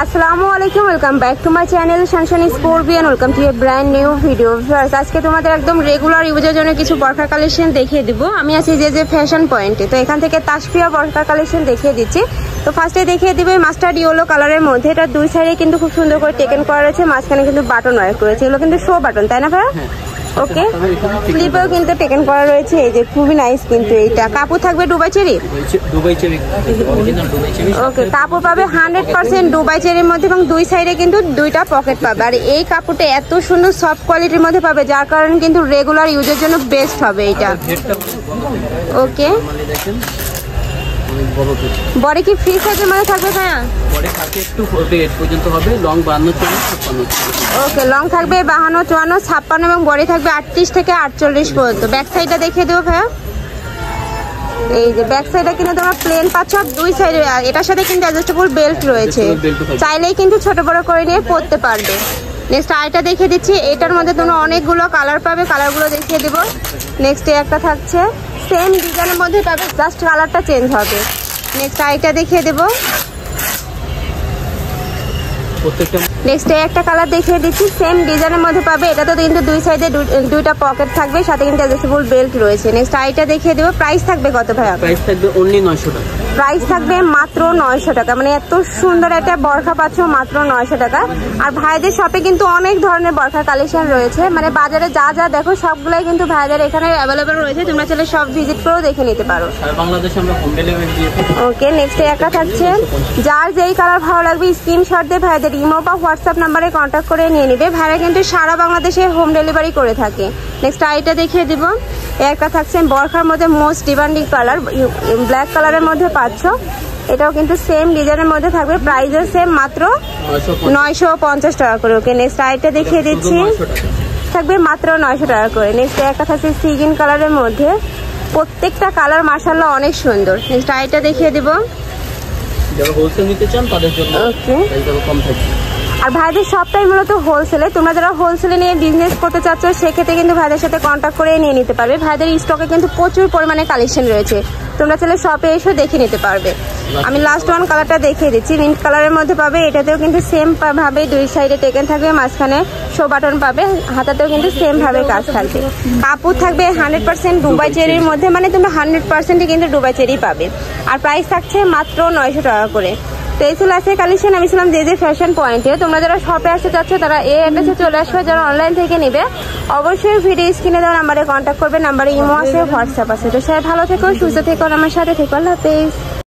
আসসালামু আলাইকুম, welcome back to my channel Sunshine scorpion. Welcome to A brand new video. আজকে তোমাদের একদম রেগুলার ইউজের জন্য কিছু বরখা কালেকশন দেখিয়ে দিব। আমি আছি যে ফ্যাশন পয়েন্টে, তো এখান থেকে তাসফিয়া বরখা কালেকশন দেখিয়ে দিচ্ছি। তো ফার্স্টে দেখিয়ে দিবে মাস্টার্ড ইয়েলো কালারের মধ্যে। এটা দুই সাইডে কিন্তু খুব সুন্দর করে টেকেন করা রয়েছে, মাঝখানে কিন্তু বাটন ওয়ার্ক করেছে। এগুলো কিন্তু শো বাটন, তাই না ভাইয়া? ওকে, স্লিপেও কিন্তু টেকেন করা রয়েছে। এই যে খুবই নাইস কিন্তু এইটা। কাপড় থাকবে দুবাই চেরি। ওকে, কাপড় পাবে 100% দুবাই চেরির মধ্যে এবং দুই সাইডে কিন্তু দুইটা পকেট পাবে। আর এই কাপড়টা এত সুন্দর সফট কোয়ালিটির মধ্যে পাবে, যার কারণে কিন্তু রেগুলার ইউজের জন্য বেস্ট হবে এটা। ওকে, বডি কি ফ্রি সাইজের মধ্যে থাকবে ভাইয়া? বডি থাকে একটু 48 পর্যন্ত হবে, লং 52 54 56। ওকে, লং থাকবে 52 54 56 এবং বডি থাকবে 38 থেকে 48 পর্যন্ত। ব্যাক সাইডটা দেখিয়ে দেবো ভাইয়া। এই যে ব্যাক সাইডে কিন্তু তোমরা প্লেন পাচ্ছ, দুই সাইডে এটার সাথে কিন্তু অ্যাডজাস্টেবল বেল্ট রয়েছে, চাইলেই কিন্তু ছোট বড় করে নিয়ে পরতে পারবে। নেক্সট আইটা দেখিয়ে দিচ্ছি। এটার মধ্যে তোমরা অনেকগুলো কালার পাবে, কালারগুলো দেখিয়ে দেবো। নেক্সট একটা থাকছে সেম ডিজাইনের মধ্যে পাবে, জাস্ট কালারটা চেঞ্জ হবে। নেক্সট আইটা দেখিয়ে দেবো। নেক্সট একটা কালার দেখিয়ে দিচ্ছি, সেম ডিজাইনের মধ্যে পাবে। এটাতে কিন্তু দুই সাইডে দুইটা পকেট থাকবে, সাথে কিন্তু অ্যাডজাস্টেবল বেল্ট রয়েছে। নেক্সট আইটা দেখিয়ে দেবো। প্রাইস থাকবে কত ভাইয়া? প্রাইস থাকবে অনলি 900 টাকা। প্রাইস থাকবে মাত্র 900 টাকা। মানে এত সুন্দর একটা বরখা পাচ্ছ মাত্র 900 টাকা। আর ভাইদের শপে কিন্তু অনেক ধরনের বরখা কালেকশন রয়েছে, মানে বাজারে যা যা দেখো সবগুলাই কিন্তু ভাইদের এখানে অ্যাভেলেবেল রয়েছে। তোমরা চাইলে সব ভিজিট করেও দেখে নিতে পারো। সারা বাংলাদেশে আমরা হোম ডেলিভারি দিয়ে থাকি। ওকে, নেক্সট একটা থাকছে, যার যেই কালার ভালো লাগবে স্ক্রিনশট দিয়ে ভাইদের ইমো বা হোয়াটসঅ্যাপ নাম্বারে কন্ট্যাক্ট করে নিয়ে নিবে। ভাইরা কিন্তু সারা বাংলাদেশে হোম ডেলিভারি করে থাকে। নেক্সট আইটা দেখিয়ে দিব। একটা থাকছে বরখার মধ্যে মোস্ট ডিমান্ডিং কালার, ব্ল্যাক কালারের মধ্যে পাচ্ছ। এটাও কিন্তু সেম ডিজাইনের মধ্যে থাকবে, প্রাইসও সেম, মাত্র 950 টাকা করে। ওকে, নেক্সট আইটা দেখিয়ে দিচ্ছি, থাকবে মাত্র 900 টাকা করে। নেক্সট একটা থাকছে সিগিন কালারের মধ্যে, প্রত্যেকটা কালার মাশাআল্লাহ অনেক সুন্দর। নেক্সট আইটা দেখিয়ে দিব। যারা হোলসেল নিতে চান তাদের জন্য ওকে, কম থাকবে। আর ভাইদের সবটাই মূলত হোলসেলে। তোমরা যারা হোলসেলে নিয়ে বিজনেস করতে চাচ্ছ সেক্ষেত্রে কিন্তু ভাইদের সাথে কন্ট্যাক্ট করে নিয়ে নিতে পারবে। ভাইদের স্টকে কিন্তু প্রচুর পরিমাণে কালেকশন রয়েছে, তোমরা চাইলে শপে এসে দেখে নিতে পারবে। আমি লাস্ট ওয়ান কালারটা দেখিয়ে দিচ্ছি, মিন্ট কালারের মধ্যে পাবে। এটাতেও কিন্তু সেম ভাবে দুই সাইডে টেকেন থাকবে, মাঝখানে শো বাটন পাবে, হাতাতেও কিন্তু সেম ভাবে কাজ থাকবে। কাপড় থাকবে 100% দুবাই চেরির মধ্যে, মানে তোমরা 100% কিন্তু দুবাই চেরি পাবে। আর প্রাইস থাকছে মাত্র 900 টাকা করে। তো এই ছিল আজকে কালেকশন। আমি ছিলাম যে ফ্যাশন পয়েন্টে। তোমরা যারা শপে আসতে চাচ্ছ তারা এই অ্যাড্রেসে চলে আসবে, যারা অনলাইন থেকে নিবে অবশ্যই ভিডিও স্ক্রিনে দেওয়া নাম্বারে কন্ট্যাক্ট করবে। নাম্বারে ইমো আছে, হোয়াটসঅ্যাপ আছে। তো সবাই ভালো থেকো, সুস্থ থেকো, আমার সাথে থেকো। আল্লাহ হাফেজ।